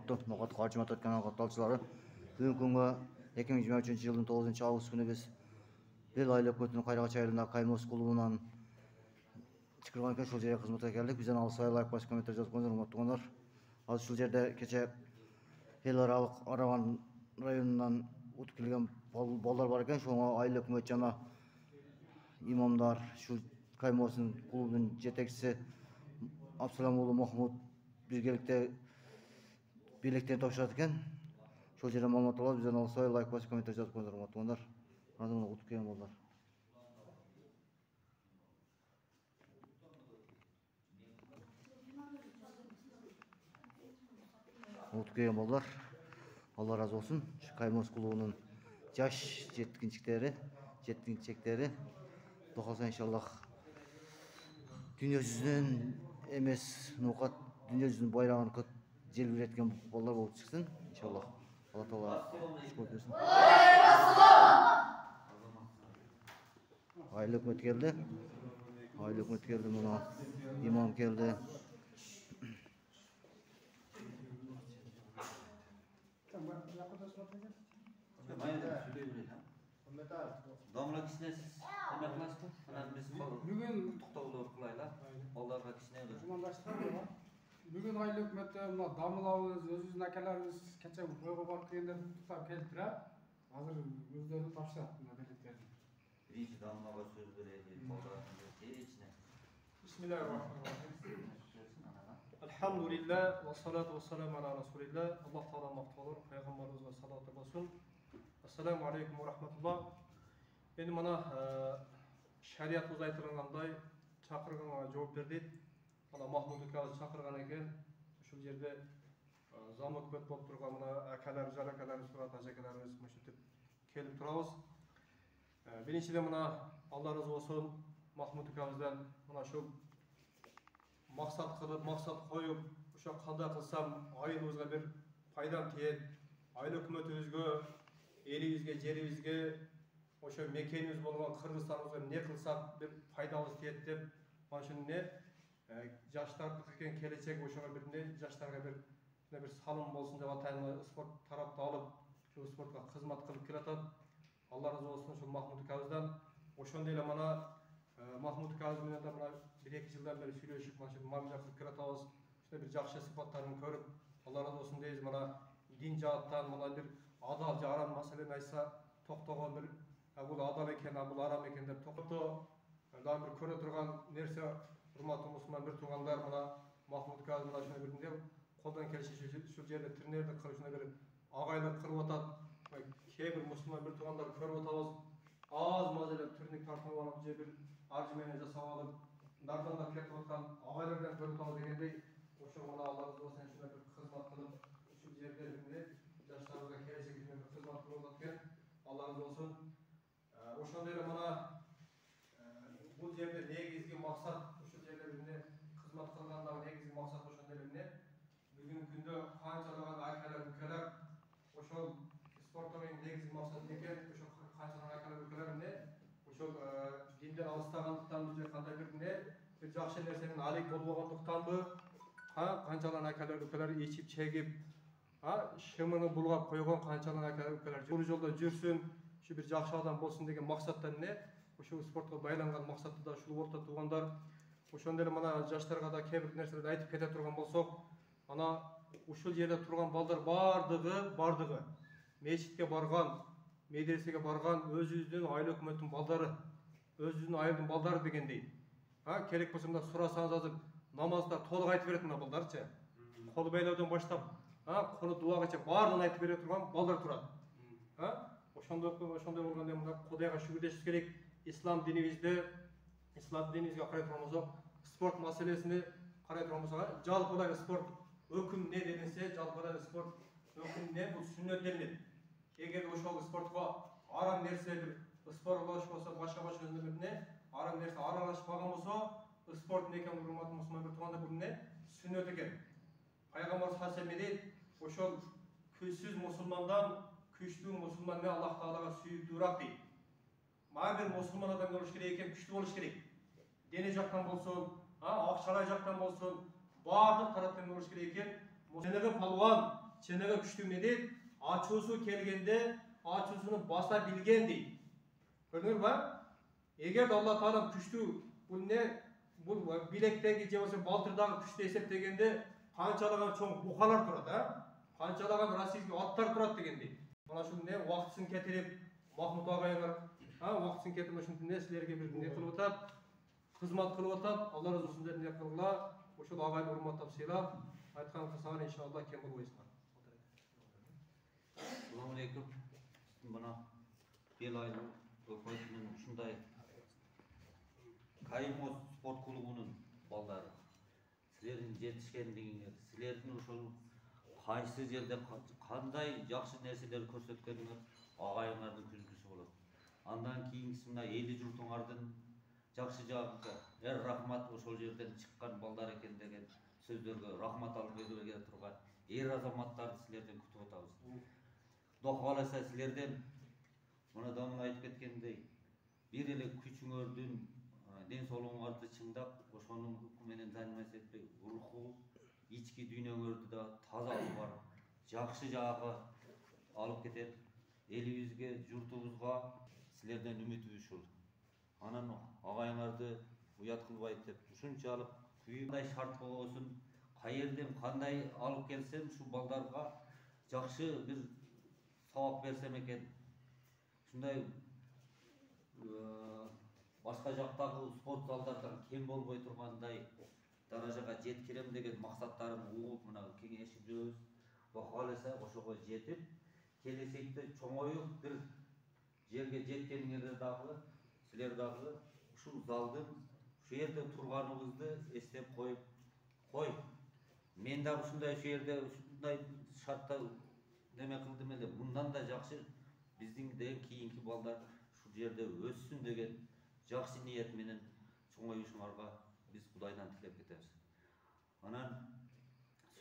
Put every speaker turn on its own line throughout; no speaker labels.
урматтуу Ноғат Каржымат канал катталчылары. Бүгүнкү күнгө 2023 жылдын 9 август күнү биз эл айыл өкмөтүнүн Кайрагач айылындагы Каймос клубунан чакырган экен. Ушул жерге кызматка келдик. Бизден алыс лайк басып комментарий жазып коюңуздар, урматтуу конор. Азыр ушул жерде кече эл аралык Араван районунан утуп келген балдар бар экен. Ошого айыл өкмөт жана имамдар, ушул Каймостун клубунун жетекчиси Абсалам уулу Махмуд биргеликте бийлектен топшурат экен. Ошол жерден маалымат алабыз. Бизден алсай лайк басып комментарий жазып коюңуздар, урматтуу конор. Азыр мына утуп келген балдар. Утуп келген балдар. Алла разы болсун. Каймос клубунун жаш жеткинчектери, Кудай калса иншаллах дүйнө жүзүнөн эмес Ноғат дүйнө жүзүнүн байрагын желбиреткен балдар болуп чыксын иншаллах. Алла Таала шүкүр берсин. Айыл өкмөт келди. Мына имам келди.
Domla kişnesiz nima qilasizmi? Mana biz bugun to'xtovlar qilaylar. Allohga kishnedir.
Bugun ayыл өкмөттө мына дамылабыз, өзүбүздүн акаларыбыз кече койго барып келгендер туктап келиптират. Азыр өздөрү тапшырат мына билеттерди.
Биринчи дамлага сөз берели, балдарга кечне.
Бисмиллахир-рахманир-рахим. Alhamdulillah ve salatu ve selamu ala Resulillah. Allah Teala maqtalır, Peygamberimize salatu olsun. Assalamu alaikum ve rahmetullah. Endi mana şariatыбыз айтылгандай чакырганга жооп бердик. Mana Mahmud akabыз чакырган экен. Ушул жерде зам өкмөт болуп турган мына акаларыбыз, жаракаларыбыз, ажакаларыбыз мынтип келип турабыз. Биринчиден мына Алла разы болсун Mahmud akabыздан мына ушул максат кылып, максат коюп, ошо кандай кылсам айылыбызга бир пайдам тиет, айыл өкмөтүбүзгө, элибизге, жерибизге, ошо мекенибиз болгон Кыргызстаныбызга эмне кылсак бир пайдабыз тиет деп, mana ушул жаштардыкы келечек ошого бир жаштарга бир салым болсун деп атайын спорт тарапты алып, ушул спортко кызмат кылып келатат. Алла разы болсун ушул Mahmud akabыздан. Ошондой эле мана Mahmud akabыз менен да мына 1-2 жылдан бери сүйлөшүп, mana ушул мамиле кылып келатабыз. Ушундай бир жакшы сыпаттарын көрүп, Алла разы болсун дейбиз. Мана дин жааттан мына бир адал же арам маселени айтса токтогон бир бул адал экен, бул арам экен деп токтоо дагы бир көрө турган нерсе. Урматтуу мусулман бир туугандар, мына Mahmud akabыз мына ушундай бир колдон келишинче ушул жерде тренерлик кылып, ушундай бир агайлык кылып атат. Кээ бир мусулман бир туугандар көрүп атабыз. Аз маз эле турник тартып алып же бир аржы менен жасап алып, нардандап кетип аткан агайлардан көрүп атабыз дегендей, ошо мына Алла разы болсун ушундай бир кызмат кылып, ушул жерде жаштарыбызга келечек үчүн бир кызмат кылып атат экен. Алла разы болсун. Ошондой эле мына бул жерде негизги максат, ушул жерде кызмат кылгандагы негизги максат ошондой эле бүгүнкү күндө канчалаган акалар, укалар ошол спорттун негизги максаты экен. Ошо канчалаган акалар, укалар ошол динден алыстагандыктанбы же кандай бир жакшы нерсенин алек болбогондуктанбы, канчалаган акалар, укалар ичип чегип, шымыны булгап койгон канчалаган акалар, укалар жол жолдо жүрсүн, ушу бир жакшы адам болсун деген максаттан ушул спортко байланган максаты да ушул орто туугандар. Ошондой эле мына жаштарга да кээ бир нерселерди айтып кете турган болсок, ана ушул жерде турган балдар бардыгы мечитке барган, медресеге барган өзүбүздүн айыл өкмөттүн балдары, өзүбүздүн айылдын балдары дегендей. Керек болсо мына сурасаңыз азыр намазда толук айтып берет мына балдарчы. Кол байлоодон баштап, кону дубагача баардыгын айтып бере турган балдар турат. Ошондой болгондо мына Кудайга шүгүрдөшүбүз керек. Ислам динибизге карай турган болсок, спорт маселесине карай турган болсок, жалпыдай спорт өкүм эмне дегенсе, жалпыдай спорт өкүм эмне, бул сүннөт делинет. Эгер ошол спортко арам нерсе бир спортлош болсо, башка нерсе арам нерсе аралашпаган болсо, спорт эмне экен, урматтуу мусулман бир туугандар, бул сүннөт экен. Пайгамбарыбыз саллаллаху алейхи дейт, ошол күчсүз мусулмандан күчтүү мусулман Аллах Таалага сүйүктүүрөөк дейт. Ар бир мусулман адам болуш керек экен, күчтүү болуш керек. Дене жактан болсун, акчалай жактан болсун, баардык тараптан болуш керек экен. Жанагы палуан çenege güçlü ne değil? Açusu kelgende açusunu basa bilgen değil. Gördünüz mü? Eğer Allah Teala güçlü bu ne bu bilekteki cevası baltırdağı güçlü eseptegende kançalagan çoğun bukalar turadi ha? Kançalagan rasizmi atlar turadi degende. Mana şu ne vaqtsin ketirip Mahmut ağaylar ha vaqtsin ketirip şu ne sizlerge bir ne kılıp atat, hizmet kılıp atat. Allah razı olsun dep kılgıla. Oşul ağay hurmatlap sıylap aytkan kısana inşallah kem bolboysuzlar.
Assalamu alaikum. Bana Belaylı Ökmet'in şunday Kaymos sport klubunun baldары. Sizlerin жетишкендигиңер, sizlerin ошол кайсы жерде кандай жакшы нерселер көрсөткөнүңөр агайыңардын күлкүсү болот. Андан кийинкиси мына эли журтуңардын жакшы жагы, рахмат ошол жерден чыккан балдар экен деген сөздөргө рахмат алып келе турган азаматтарды силерден күтүп атабыз. Құдай қаласа сілерден мына дамын айтып кеткендей бир эле күчүңөрдүн денсаулыгыңарды чыңдап ошонун менен заниматься этпей руху ички дүйнөңөрдү да таза алып жакшы жагы алып кетет. Элибизге, журтубузга силерден үмүтүбүз ушул. Анан агайыңарды уят кылбайт деп ушунчалык күйүндай шарт болбосун, кайерден кандай алып келсем ушу балдарга жакшы бир сабак берсем экен. Ушундай башка жактагы спорт залдардан кем болбой тургандай даражага жеткирем деген максаттарым угуп мына кеңешип жүрөбүз. Кудай кааласа ошого жетип, келечекте чоңоюп бир жерге жеткениңерде дагы силер дагы ушул залдын ушу жерде турганыбызды эстеп коюп, мен дагы ушундай ушу жерде ушундай шартта неме кылдым эле, мындан да жакшы биздин кийинки балдар ушул жерде өссүн деген жакшы ниет менен чоңоюшуңарга биз Кудайдан тилеп кетебиз. Анан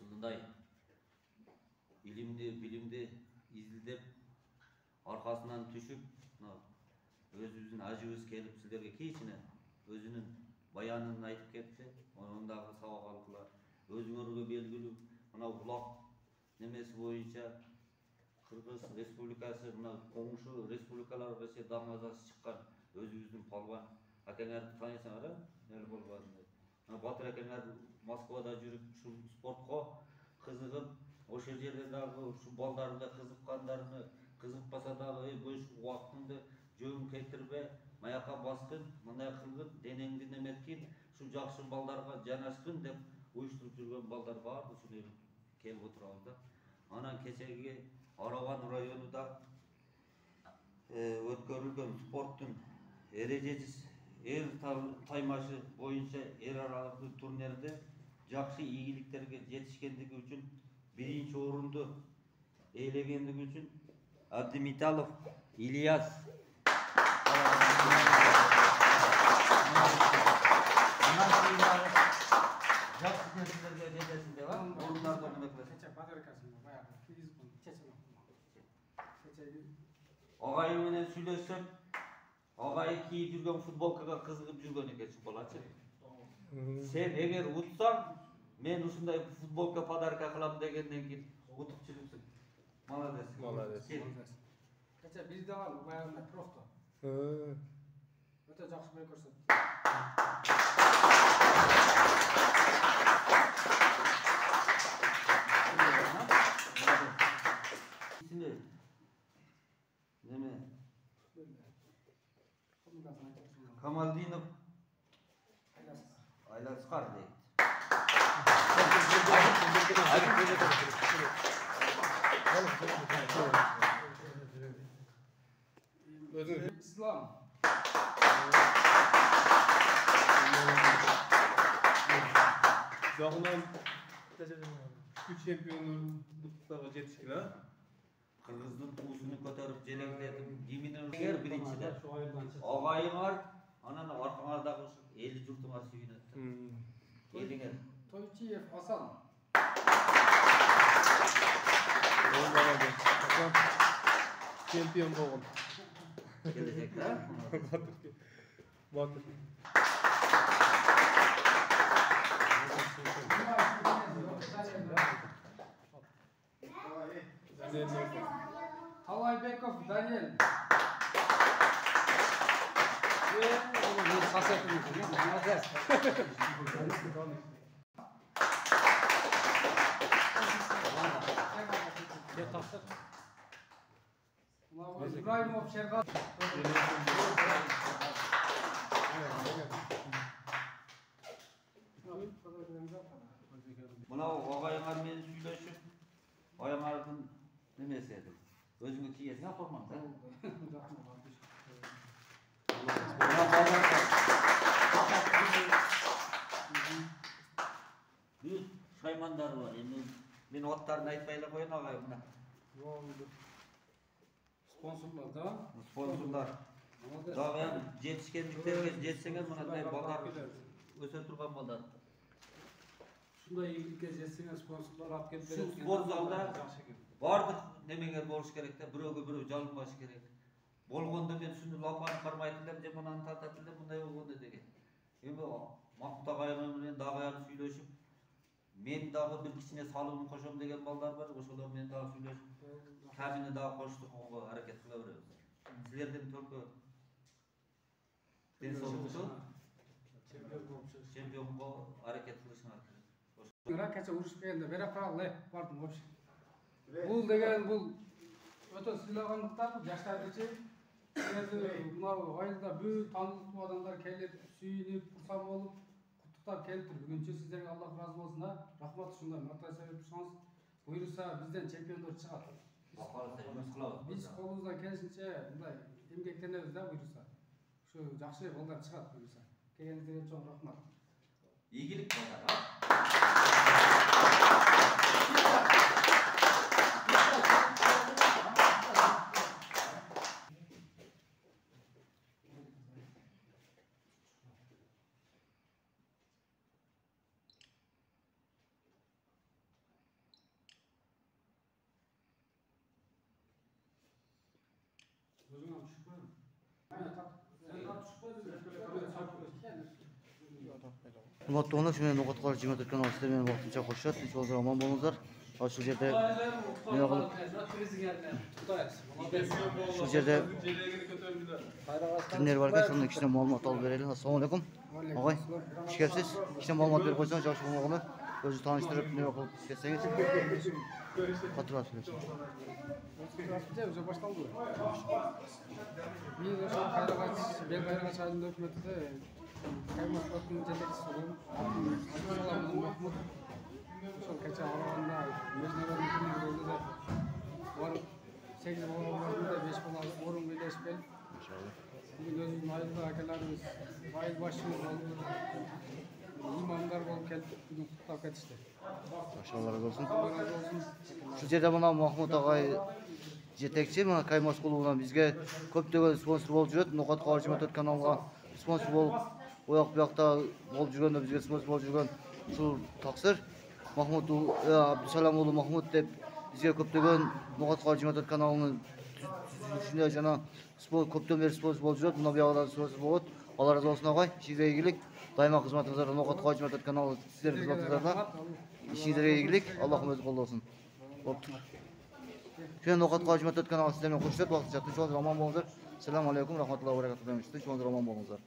ушундай билимди изилдеп аркасынан түшүп, өзүбүздүн ажыбыз келип силерге кийичине өзүнүн баянын айтып кетти. Ондагы сабак алгыла өзүңөргө белгилүү мына улак немеси боюнча Кыргыз Республикасы мына коңшу республикаларга даңазасы чыккан өзүбүздүн палван акеңерди таанысаңар э? Эл болбадым. Батыр акеңер Москвада жүрүп ушул спортко кызыгып, ошол жерде дагы ушу балдарына кызыккандарыны, кызыкпаса дагы бош убактыңды жөн келтирбе, маяка баскын, мындай кылгын, денеңди неметкин, ушу жакшы балдарга жанашкын деп уюштуруп жүргөн балдар бар, ушуну келип отурабыз да. Анан кечеги Араван районунда өткөрүлгөн спорттун эрежеси таймашы боюнча эр аралык турнирде жакшы ийгиликтерге жетишкендиги үчүн биринчи орунду ээлегендиги үчүн Абдимиталов Ильяс жакшы нерселерге жетесин деп орундарда неме агайы менен сүйлөшсөк, агайы кийип жүргөн футболкага кызыгып жүргөн экенсиң балачы. Сен эгер утсаң, мен ушундай футболка подарка кылам дегенден кийин утуп жүрүпсүң. Молодец.
Молодец. Кече биз дагы баягындай просто. Өтө жакшы бой көрсөттү. Неме? Камалдинов Айласкар дейт. İslam.
Жағынан үш чемпиондыққа жетішкен, а?
Кыргыздын туусун көтөрүп желеңдетип, гимнин эгер биринчиден агайыңар, анан аркаңардагы эли журтуңар сүйүнөт. Элиңер.
Тойчиев Асан.
Чемпион болгон.
Келечекте.
Батыр.
Талайбеков Даниэль. Ибраимов Шерғат.
Мынау ағайыңармен сүйлөшүп, ағайыңардың немесі еді. Өзіңе тиесің формаң да? Büyük şaymanlar var. Ben otlarını aytpayla koyun ağayım mına.
Sponsorlar da.
Sponsorlar. Dağıyan жетişkenliklerге жетсеңер мынандай балдар өсө турган балдар.
Şunday iyilikке жетсеңер спонсорлар алып келип
Şu
берет.
spor залда бардык немеңер болуш керек да, бирөөгө бирөө жалынбаш керек. Болгондо мен шуну ламбаны кармайтын элем, же мынаны тартатын элем, мындай болгондо деген. Эми Махмут агайым менен дагы аяк сүйлөшүп, мен дагы бир кичине салымын кошом деген балдар бар, ошолор менен дагы сүйлөшүп, камини дагы коштурганга аракет кыла беребиз. Силерден только денсаулыкту чемпионго аракет кылышыңар керек.
Ракетче урушуп келгенде бере калалы бардым вообще. Бул деген бул өтө сыйлагандыктан жаштардычы мынау айылда бүт таанылыктуу адамдар келип, сүйүнүп, курсан болуп, куттуктап келиптир. Бүгүнчү сиздерге Аллах ыраазы болсун. Рахмат ушундай матай себеп турсаңыз, буйруса бизден чемпиондор чыгат. Биз колубуздан келишинче мындай эмгектенебиз да буйруса. Ушу жакшы балдар чыгат буйруса. Келгениңизге чоң рахмат.
İyilik ballar.
Урматтуу конок, мен Ноқат Жиңе өткөн сиздер менен убактынча кошушат. Ошол аман болуңуздар. Ушул жерде кимдер бар экен, ошондон кичине маалымат алып берели. Ассаламу алейкум. Агай, куш келипсиз. Кичине маалымат берип койсоңуз жакшы болмогону. Өзү тааныштырып, неме кылып кетсеңиз. Катырап сүйлөшүң.
Здравствуйте, уже башталды. Мен ошо Кайрагач, Белгайрагач айылында өкмөтүндө Каймак спорттун жетекчиси болдум. Махмут. Ошол кече аралыгында международный турнир болду да. Барып 8 балаларында 5 бала орун белешип келип. Бүгүн өзүбүздүн айылда акелерибиз, айыл башчыбыз болуп, имамдар болуп келип, бүгүн куттап кетишти.
Машаллар болсун.
Алла разы болсун.
Ушул жерде мына Махмут агай жетекчи, мына Каймас клубунан бизге көптөгөн спонсор болуп жүрөт. Ноқат Жиңе каналга спонсор болуп, ояк бuyakта болуп жүргөндө бизге спонсор болуп жүргөн ушул таксыр Махмут Абдусалам уулу Махмут деп бизге көптөгөн Ноқат Жиңе каналынын түзүлүшүнө жана көптөн бери спонсор болуп жүрөт. Мына буягда спонсор болот. Алла разы болсун агай. Сизге ийгилик. Дайыма кызматыңыздарда Ноқат Жиңе каналы сиздердин кызматыңыздарда. İşinizlere ilgilik, Allah'ım özü kollu olsun. Şu an Ноқат Жиңе каналы сіздермен қоштасып, уақытша тыныш болыңыздар, аман болыңыздар. Сәлем алейкум, рахматуллахи ва баракатуһу. Тыныш болыңыздар, аман болыңыздар.